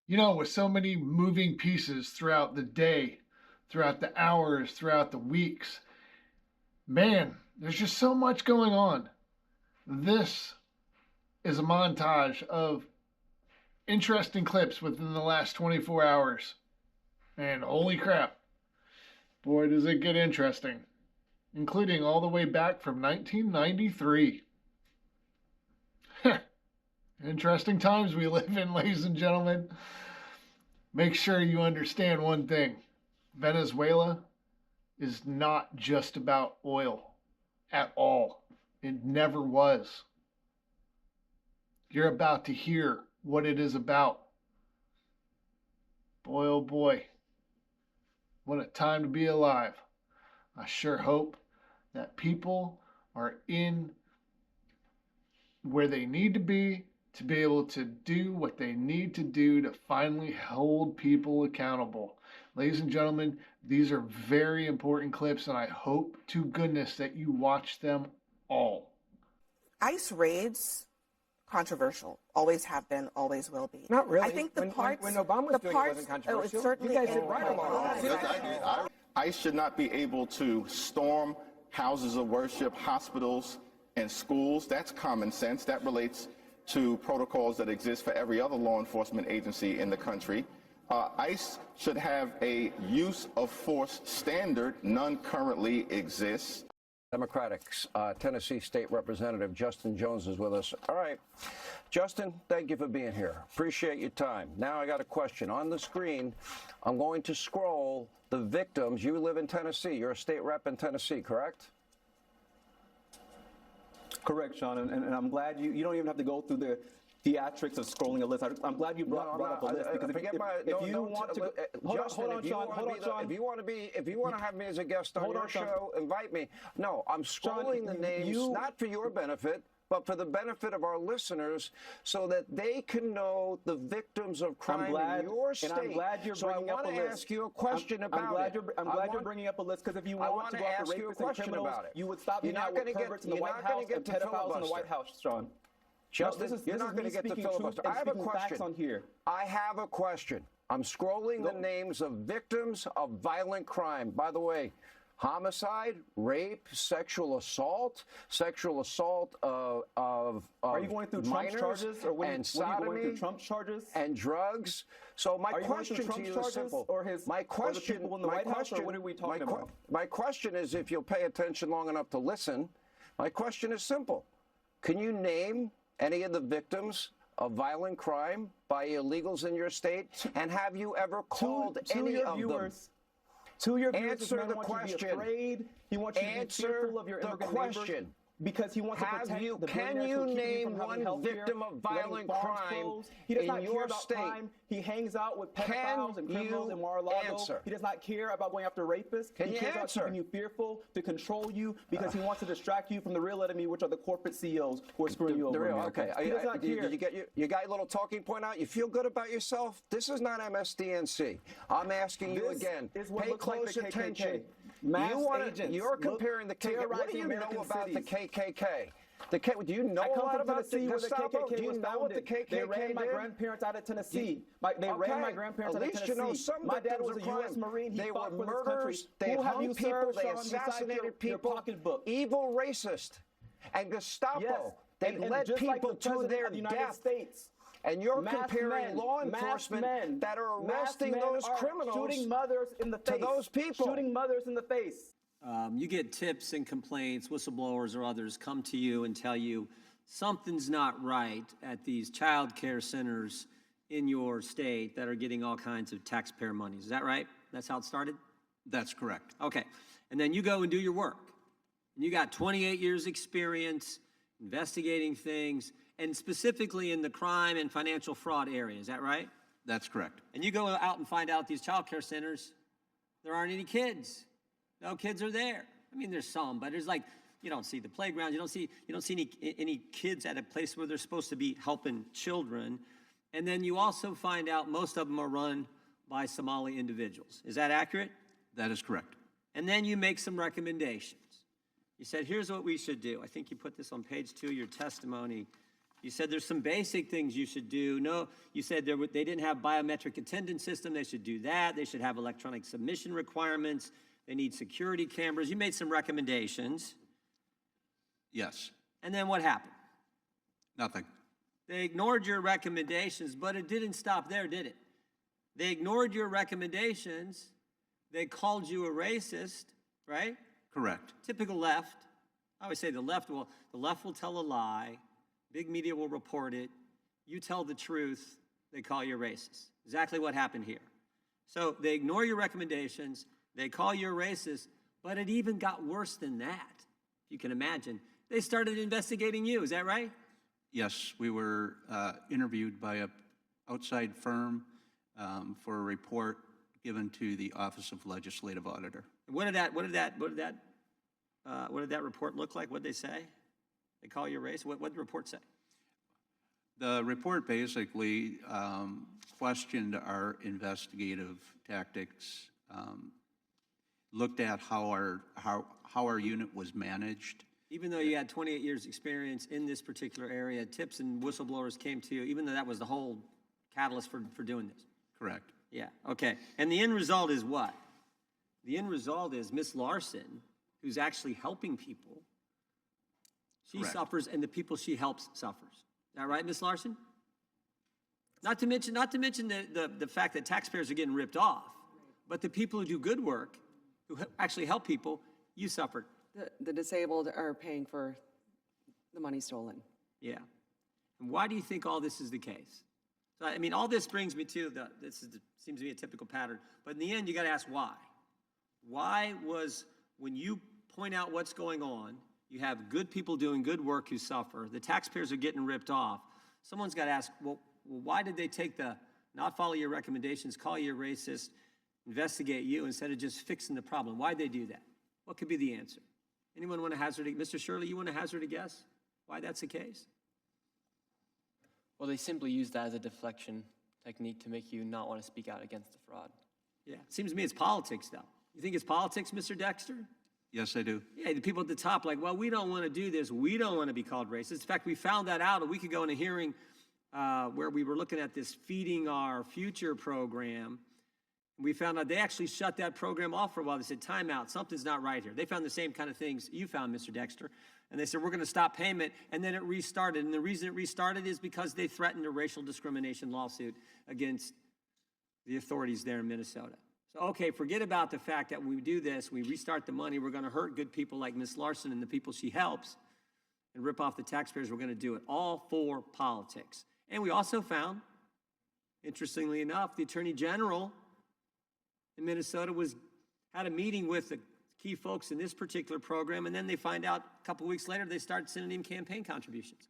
With so many moving pieces throughout the day, throughout the hours, throughout the weeks, man, there's just so much going on. This is a montage of interesting clips within the last 24 hours. And holy crap, boy, does it get interesting, including all the way back from 1993. Interesting times we live in, ladies and gentlemen. Make sure you understand one thing: Venezuela is not just about oil at all. It never was. You're about to hear what it is about. Boy, oh boy, what a time to be alive. I sure hope that people are in where they need to be able to do what they need to do to finally hold people accountable. Ladies and gentlemen, these are very important clips, and I hope to goodness that you watch them all. ICE raids, controversial. Always have been, always will be. Not really. I think when Obama was doing it, wasn't controversial. It certainly you guys is. did right along with it. ICE should not be able to storm houses of worship, hospitals, and schools. That's common sense. That relates to protocols that exist for every other law enforcement agency in the country. ICE should have a use of force standard. None currently exists. Democratic's Tennessee State Representative Justin Jones is with us. All right, Justin, thank you for being here. Appreciate your time. Now I got a question. On the screen, I'm going to scroll the victims. You live in Tennessee. You're a state rep in Tennessee, correct? Correct, Sean, and I'm glad you don't even have to go through the theatrics of scrolling a list. I'm glad you brought up a list because if you want to, hold on, Sean. If you want to have me as a guest on your show, invite me. No, I'm scrolling the names not for your benefit, but for the benefit of our listeners, so that they can know the victims of crime in your state. And I'm glad you're bringing up a list. So I want to ask you a question about it. I'm glad you're bringing up a list, because if you want to go after rapists and criminals, you would stop being out with perverts in the White House and pedophiles in the White House, Sean. Justin, you're not going to get the filibuster. I have a question. On here. I have a question. I'm scrolling the names of victims of violent crime. By the way, homicide, rape, sexual assault of are you going through Trump charges, or and sodomy, are you going through Trump charges and drugs? So my question to you is simple. Or the people in the White House, or what are we talking about? My question is, if you'll pay attention long enough to listen, my question is simple. Can you name any of the victims of violent crime by illegals in your state? And have you ever called any of them? To your viewers, answer the question. To be afraid. He wants you to be fearful of your immigrant neighbors. Because he wants to protect the can you name one victim of violent crime he does in not your care about state? Crime. He hangs out with pedophiles and criminals in Mar-a-Lago. He does not care about going after rapists. He cares about keeping you fearful, to control you, because he wants to distract you from the real enemy, which are the corporate CEOs who are screwing you over. Okay. He does not care. You got your little talking point out? You feel good about yourself? This is not MSDNC. I'm asking you again. Pay close attention. You're comparing the KKK. What do you know about the KKK? Do you know a lot about the Gestapo? Do you know what the KKK did? They ran my grandparents out of Tennessee. They ran my grandparents out of Tennessee. At least you know some my dad was victims a of U.S. crime. Marine. He They fought were for this country. murderers. They hung people. They assassinated people. Evil racists. And Gestapo. They led people to their death. And you're comparing law enforcement that are arresting those criminals, shooting mothers in the face, to those people. Shooting mothers in the face. You get tips and complaints, whistleblowers or others come to you and tell you something's not right at these child care centers in your state that are getting all kinds of taxpayer monies. Is that right? That's how it started? That's correct. Okay. And then you go and do your work. And you got 28 years experience investigating things, and specifically in the crime and financial fraud area. Is that right? That's correct. And you go out and find out these child care centers, there aren't any kids. No kids are there. I mean, there's some, but there's like, you don't see the playground. You don't see any kids at a place where they're supposed to be helping children. And then you also find out most of them are run by Somali individuals. Is that accurate? That is correct. And then you make some recommendations. You said, here's what we should do. I think you put this on page 2 of your testimony. You said there's some basic things you should do. No, you said they didn't have biometric attendance system. They should do that. They should have electronic submission requirements. They need security cameras. You made some recommendations. Yes. And then what happened? Nothing. They ignored your recommendations, but it didn't stop there, did it? They ignored your recommendations. They called you a racist, right? Correct. Typical left. I always say the left will tell a lie. Big media will report it. You tell the truth, they call you a racist. Exactly what happened here. So they ignore your recommendations, they call you a racist, but it even got worse than that. If you can imagine. They started investigating you, is that right? Yes, we were interviewed by an outside firm for a report given to the Office of Legislative Auditor. What did that report look like? What did they say? They call you a racist? What did the report say? The report basically questioned our investigative tactics, looked at how our unit was managed. Even though you had 28 years experience in this particular area, tips and whistleblowers came to you, even though that was the whole catalyst for doing this. Correct. Yeah, okay. And the end result is what? The end result is Miss Larson, who's actually helping people, she Correct. suffers and the people she helps suffers. Is that right, Miss Larson? Not to mention the fact that taxpayers are getting ripped off, but the people who do good work, who actually help people, you suffered. The disabled are paying for the money stolen. Yeah. And why do you think all this is the case? So, I mean, all this brings me to seems to be a typical pattern, but in the end, you got to ask why. Why was, when you point out what's going on, you have good people doing good work who suffer, the taxpayers are getting ripped off, someone's got to ask, well, why did they take not follow your recommendations, call you a racist, investigate you instead of just fixing the problem? Why'd they do that? What could be the answer? Anyone want to hazard Mr. Shirley, you want to hazard a guess why that's the case? Well, they simply use that as a deflection technique to make you not want to speak out against the fraud. Yeah, it seems to me it's politics, though. You think it's politics, Mr. Dexter? Yes, I do. Yeah, the people at the top like, well, we don't want to do this. We don't want to be called racist. In fact, we found that out a week ago in a hearing where we were looking at this Feeding Our Future program. We found out they actually shut that program off for a while. They said, time out, something's not right here. They found the same kind of things you found, Mr. Dexter. And they said, we're going to stop payment. And then it restarted. And the reason it restarted is because they threatened a racial discrimination lawsuit against the authorities there in Minnesota. So, okay, forget about the fact that when we do this, we restart the money, we're going to hurt good people like Ms. Larson and the people she helps and rip off the taxpayers. We're going to do it all for politics. And we also found, interestingly enough, the Attorney General in Minnesota had a meeting with the key folks in this particular program, and then they find out a couple weeks later they start sending him campaign contributions.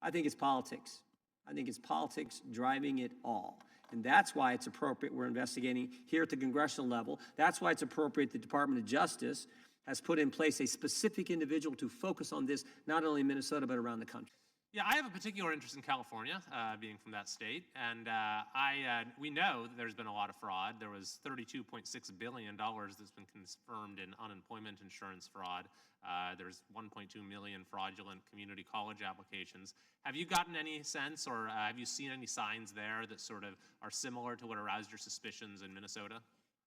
I think it's politics. I think it's politics driving it all. And that's why it's appropriate we're investigating here at the congressional level. That's why it's appropriate the Department of Justice has put in place a specific individual to focus on this, not only in Minnesota, but around the country. Yeah, I have a particular interest in California, being from that state, and we know that there's been a lot of fraud. There was $32.6 billion that's been confirmed in unemployment insurance fraud. There's 1.2 million fraudulent community college applications. Have you gotten any sense, or have you seen any signs there that sort of are similar to what aroused your suspicions in Minnesota?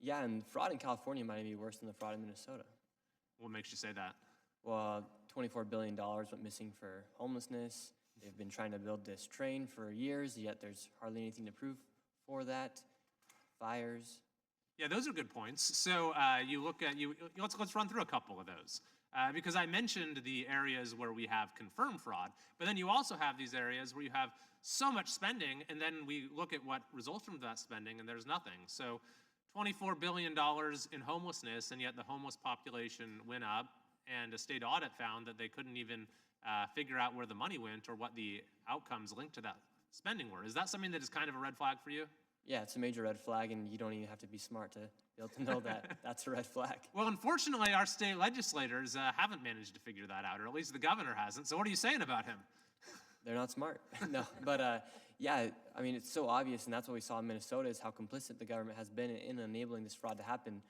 Yeah, and fraud in California might be worse than the fraud in Minnesota. What makes you say that? Well, $24 billion went missing for homelessness. They've been trying to build this train for years, yet there's hardly anything to prove for that. Fires. Yeah, those are good points. So you look at let's run through a couple of those. Because I mentioned the areas where we have confirmed fraud, but then you also have these areas where you have so much spending, and then we look at what results from that spending, and there's nothing. So $24 billion in homelessness, and yet the homeless population went up, and a state audit found that they couldn't even figure out where the money went or what the outcomes linked to that spending were. Is that something that is kind of a red flag for you? Yeah, it's a major red flag, and you don't even have to be smart to be able to know that that's a red flag. Well, unfortunately, our state legislators haven't managed to figure that out, or at least the governor hasn't. So what are you saying about him? They're not smart. No, but yeah, I mean, it's so obvious, and that's what we saw in Minnesota is how complicit the government has been in enabling this fraud to happen.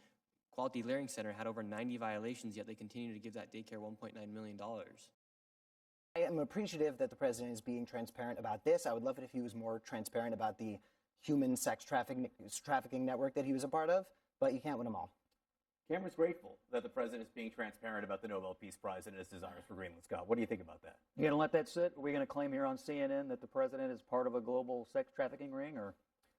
Quality Learning Center had over 90 violations, yet they continue to give that daycare $1.9 million. I am appreciative that the president is being transparent about this. I would love it if he was more transparent about the human sex trafficking network that he was a part of, but you can't win them all. Cameron's grateful that the president is being transparent about the Nobel Peace Prize and his desires for Greenland. Scott, what do you think about that? You going to let that sit? Are we going to claim here on CNN that the president is part of a global sex trafficking ring, or?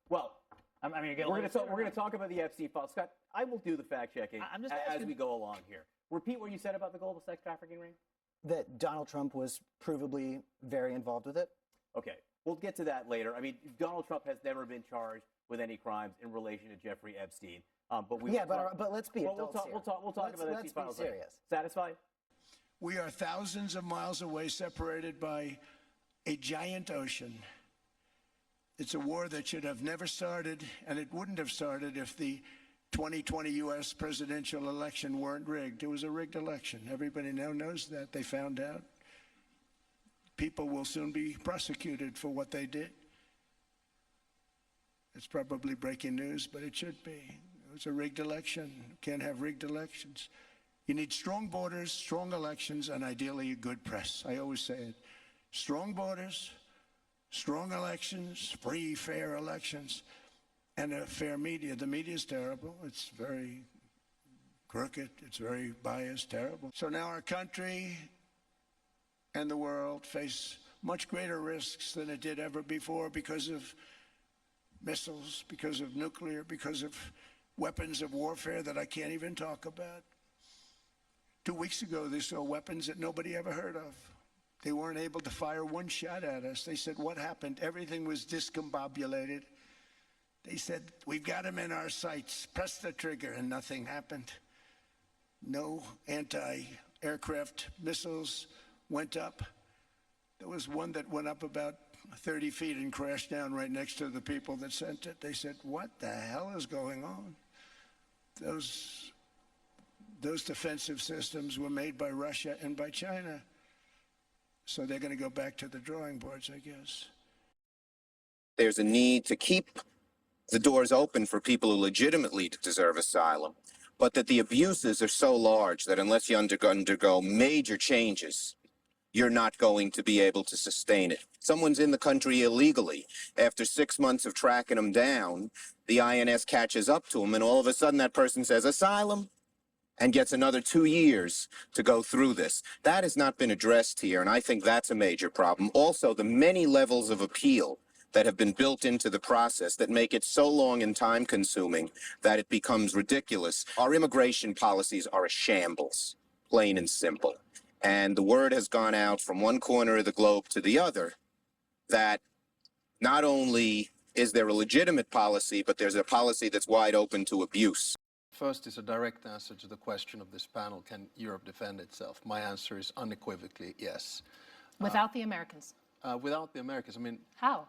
Well, I mean, we're going to talk about the Epstein file. Scott, I will do the fact checking as we go along here. Repeat what you said about the global sex trafficking ring. That Donald Trump was provably very involved with it. Okay, we'll get to that later. I mean, Donald Trump has never been charged with any crimes in relation to Jeffrey Epstein. But let's be adults we'll talk about Epstein files later. Serious. Satisfied? We are thousands of miles away, separated by a giant ocean. It's a war that should have never started, and it wouldn't have started if the 2020 U.S. presidential election weren't rigged. It was a rigged election. Everybody now knows that. They found out. People will soon be prosecuted for what they did. It's probably breaking news, but it should be. It was a rigged election. You can't have rigged elections. You need strong borders, strong elections, and ideally a good press. I always say it. Strong borders, strong elections, free, fair elections, and a fair media. The media is terrible. It's very crooked. It's very biased, terrible. So now our country and the world face much greater risks than it did ever before because of missiles, because of nuclear, because of weapons of warfare that I can't even talk about. 2 weeks ago, they saw weapons that nobody ever heard of. They weren't able to fire one shot at us. They said, what happened? Everything was discombobulated. They said, we've got them in our sights. Press the trigger, and nothing happened. No anti-aircraft missiles went up. There was one that went up about 30 feet and crashed down right next to the people that sent it. They said, what the hell is going on? Those defensive systems were made by Russia and by China. So they're going to go back to the drawing boards, I guess. There's a need to keep the doors open for people who legitimately deserve asylum, but that the abuses are so large that unless you undergo major changes, you're not going to be able to sustain it. Someone's in the country illegally. After 6 months of tracking them down, the INS catches up to them, and all of a sudden that person says, asylum, and gets another 2 years to go through this. That has not been addressed here, and I think that's a major problem. Also, the many levels of appeal that have been built into the process that make it so long and time-consuming that it becomes ridiculous. Our immigration policies are a shambles, plain and simple. And the word has gone out from one corner of the globe to the other that not only is there a legitimate policy, but there's a policy that's wide open to abuse. First is a direct answer to the question of this panel, can Europe defend itself? My answer is unequivocally yes. Without the Americans? Without the Americans, I mean... How?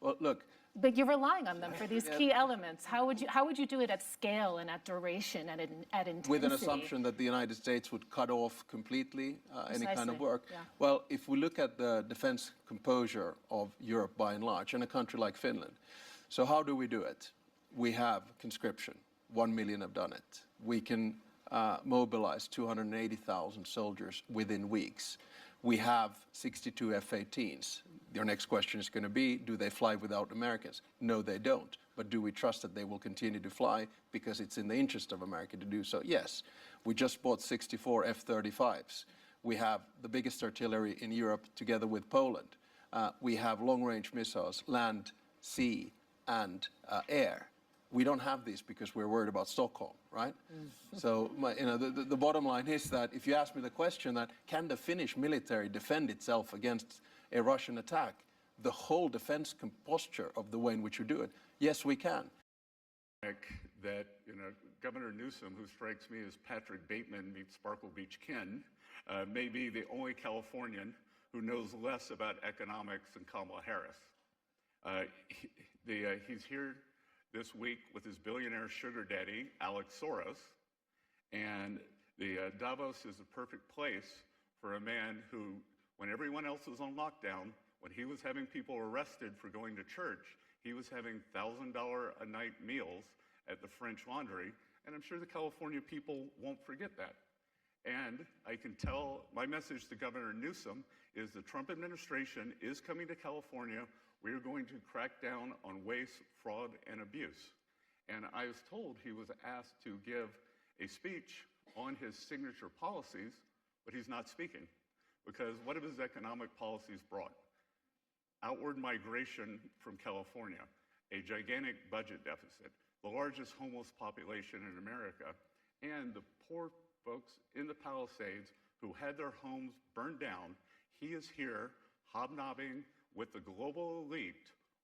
Well, look... But you're relying on them for these key elements. How would you do it at scale and at duration and at intensity? With an assumption that the United States would cut off completely any kind of work. Yeah. Well, if we look at the defense composure of Europe by and large, in a country like Finland, so how do we do it? We have conscription. 1 million have done it. We can mobilize 280,000 soldiers within weeks. We have 62 F-18s. Your next question is going to be, do they fly without Americans? No, they don't. But do we trust that they will continue to fly because it's in the interest of America to do so? Yes. We just bought 64 F-35s. We have the biggest artillery in Europe together with Poland. We have long-range missiles, land, sea, and air. We don't have these because we're worried about Stockholm, right? So the bottom line is that if you ask me the question that can the Finnish military defend itself against a Russian attack, the whole defense posture of the way in which you do it, yes, we can. That, Governor Newsom, who strikes me as Patrick Bateman meets Sparkle Beach Ken, may be the only Californian who knows less about economics than Kamala Harris. He's here this week with his billionaire sugar daddy, Alex Soros, and Davos is a perfect place for a man who, when everyone else was on lockdown, when he was having people arrested for going to church, he was having $1,000 a night meals at the French Laundry, and I'm sure the California people won't forget that. And I can tell my message to Governor Newsom is the Trump administration is coming to California. We are going to crack down on waste, fraud, and abuse. And I was told he was asked to give a speech on his signature policies, but he's not speaking. Because what have his economic policies brought? Outward migration from California, a gigantic budget deficit, the largest homeless population in America, and the poor folks in the Palisades who had their homes burned down. He is here hobnobbing with the global elite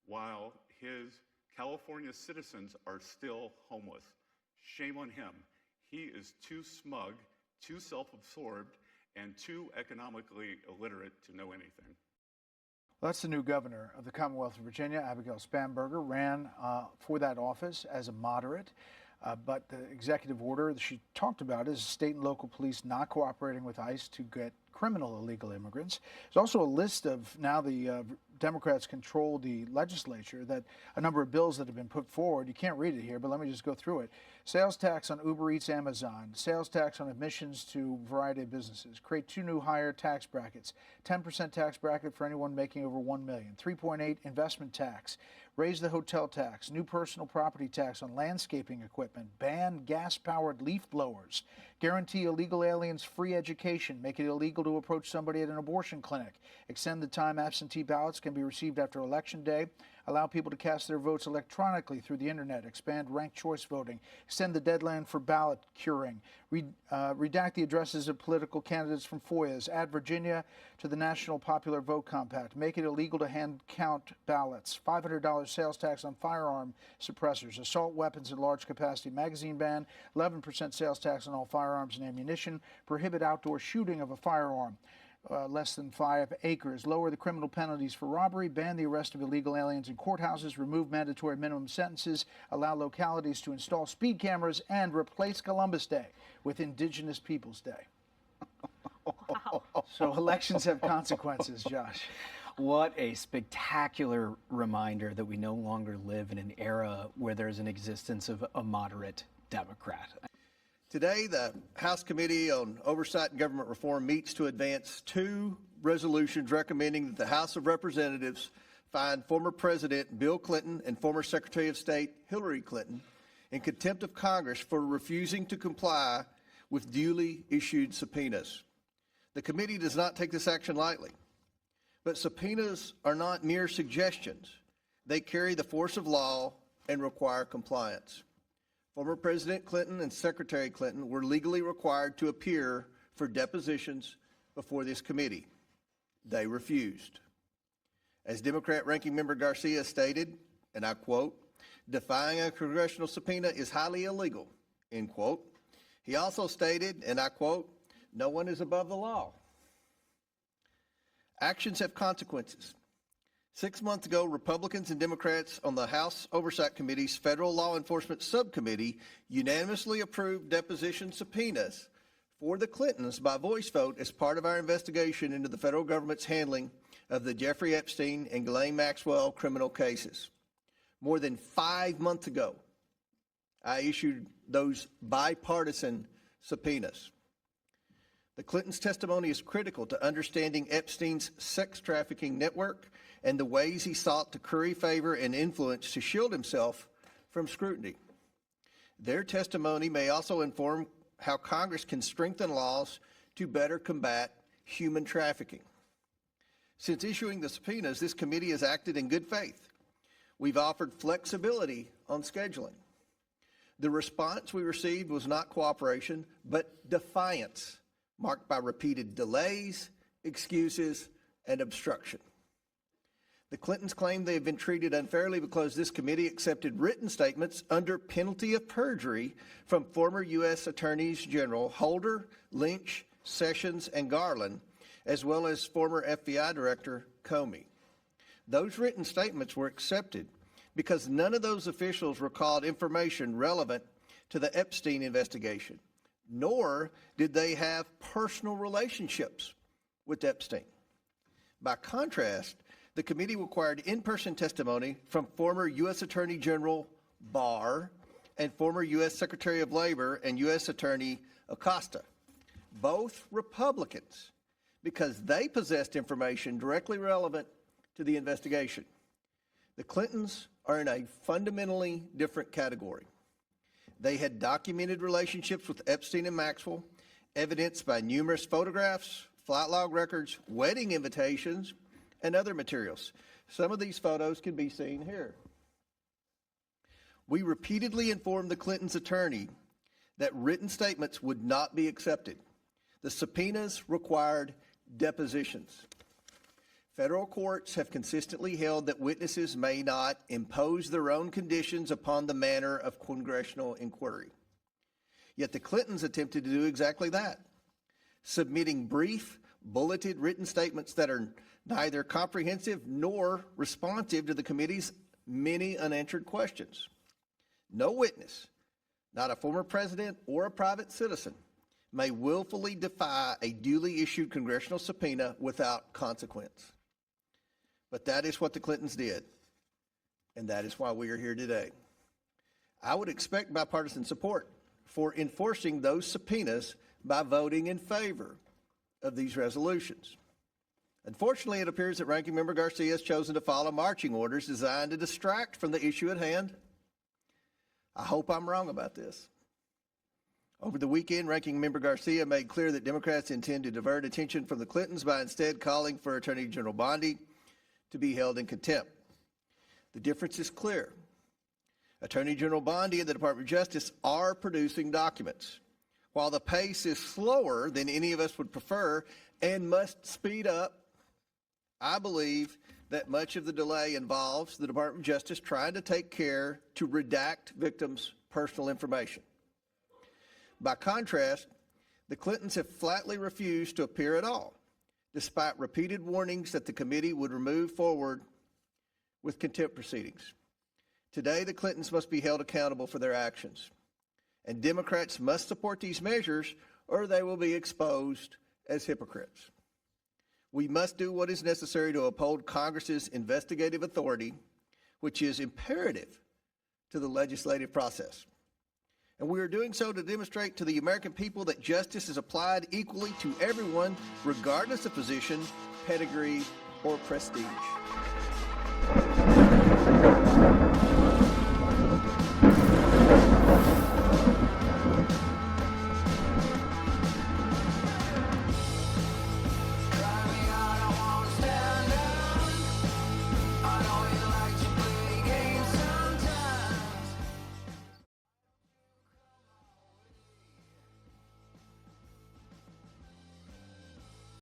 while his California citizens are still homeless. Shame on him. He is too smug, too self-absorbed, and too economically illiterate to know anything. Well, that's the new governor of the Commonwealth of Virginia. Abigail Spanberger ran for that office as a moderate. But the executive order that she talked about is state and local police not cooperating with ICE to get criminal illegal immigrants. There's also a list of, now the Democrats control the legislature, that a number of bills that have been put forward. You can't read it here, but let me just go through it. Sales tax on Uber Eats, Amazon. Sales tax on admissions to a variety of businesses. Create 2 new higher tax brackets. 10% tax bracket for anyone making over $1 million. 3.8 investment tax. Raise the hotel tax. New personal property tax on landscaping equipment. Ban gas-powered leaf blowers. Guarantee illegal aliens free education. Make it illegal to approach somebody at an abortion clinic. Extend the time absentee ballots can be received after Election Day. Allow people to cast their votes electronically through the internet. Expand ranked choice voting. Extend the deadline for ballot curing. Redact the addresses of political candidates from FOIAs. Add Virginia to the National Popular Vote Compact. Make it illegal to hand count ballots. $500 sales tax on firearm suppressors. Assault weapons and large capacity magazine ban. 11% sales tax on all firearms and ammunition. Prohibit outdoor shooting of a firearm less than 5 acres. Lower the criminal penalties for robbery. Ban the arrest of illegal aliens in courthouses. Remove mandatory minimum sentences. Allow localities to install speed cameras. And replace Columbus Day with Indigenous Peoples Day. Wow. So elections have consequences, Josh. What a spectacular reminder that we no longer live in an era where there's an existence of a moderate Democrat. Today, the House Committee on Oversight and Government Reform meets to advance 2 resolutions recommending that the House of Representatives find former President Bill Clinton and former Secretary of State Hillary Clinton in contempt of Congress for refusing to comply with duly issued subpoenas. The committee does not take this action lightly, but subpoenas are not mere suggestions. They carry the force of law and require compliance. Former President Clinton and Secretary Clinton were legally required to appear for depositions before this committee. They refused. As Democrat Ranking Member Garcia stated, and I quote, "Defying a congressional subpoena is highly illegal," end quote. He also stated, and I quote, "No one is above the law." Actions have consequences. 6 months ago, Republicans and Democrats on the House Oversight Committee's Federal Law Enforcement Subcommittee unanimously approved deposition subpoenas for the Clintons by voice vote as part of our investigation into the federal government's handling of the Jeffrey Epstein and Ghislaine Maxwell criminal cases. More than 5 months ago, I issued those bipartisan subpoenas. The Clintons' testimony is critical to understanding Epstein's sex trafficking network and the ways he sought to curry favor and influence to shield himself from scrutiny. Their testimony may also inform how Congress can strengthen laws to better combat human trafficking. Since issuing the subpoenas, this committee has acted in good faith. We've offered flexibility on scheduling. The response we received was not cooperation, but defiance, marked by repeated delays, excuses, and obstruction. The Clintons claim they have been treated unfairly because this committee accepted written statements under penalty of perjury from former U.S. Attorneys General Holder, Lynch, Sessions, and Garland, as well as former FBI Director Comey. Those written statements were accepted because none of those officials recalled information relevant to the Epstein investigation, nor did they have personal relationships with Epstein. By contrast, the committee required in-person testimony from former U.S. Attorney General Barr and former U.S. Secretary of Labor and U.S. Attorney Acosta. both Republicans, because they possessed information directly relevant to the investigation. The Clintons are in a fundamentally different category. They had documented relationships with Epstein and Maxwell, evidenced by numerous photographs, flight log records, wedding invitations, and other materials. Some of these photos can be seen here. We repeatedly informed the Clintons' attorney that written statements would not be accepted. The subpoenas required depositions. Federal courts have consistently held that witnesses may not impose their own conditions upon the manner of congressional inquiry. Yet the Clintons attempted to do exactly that, submitting brief, bulleted written statements that are neither comprehensive nor responsive to the committee's many unanswered questions. No witness, not a former president or a private citizen, may willfully defy a duly issued congressional subpoena without consequence. But that is what the Clintons did, and that is why we are here today. I would expect bipartisan support for enforcing those subpoenas by voting in favor of these resolutions. Unfortunately, it appears that Ranking Member Garcia has chosen to follow marching orders designed to distract from the issue at hand. I hope I'm wrong about this. Over the weekend, Ranking Member Garcia made clear that Democrats intend to divert attention from the Clintons by instead calling for Attorney General Bondi to be held in contempt. The difference is clear. Attorney General Bondi and the Department of Justice are producing documents. While the pace is slower than any of us would prefer and must speed up, I believe that much of the delay involves the Department of Justice trying to take care to redact victims' personal information. By contrast, the Clintons have flatly refused to appear at all, despite repeated warnings that the committee would move forward with contempt proceedings. Today, the Clintons must be held accountable for their actions, and Democrats must support these measures or they will be exposed as hypocrites. We must do what is necessary to uphold Congress's investigative authority, which is imperative to the legislative process. And we are doing so to demonstrate to the American people that justice is applied equally to everyone, regardless of position, pedigree, or prestige.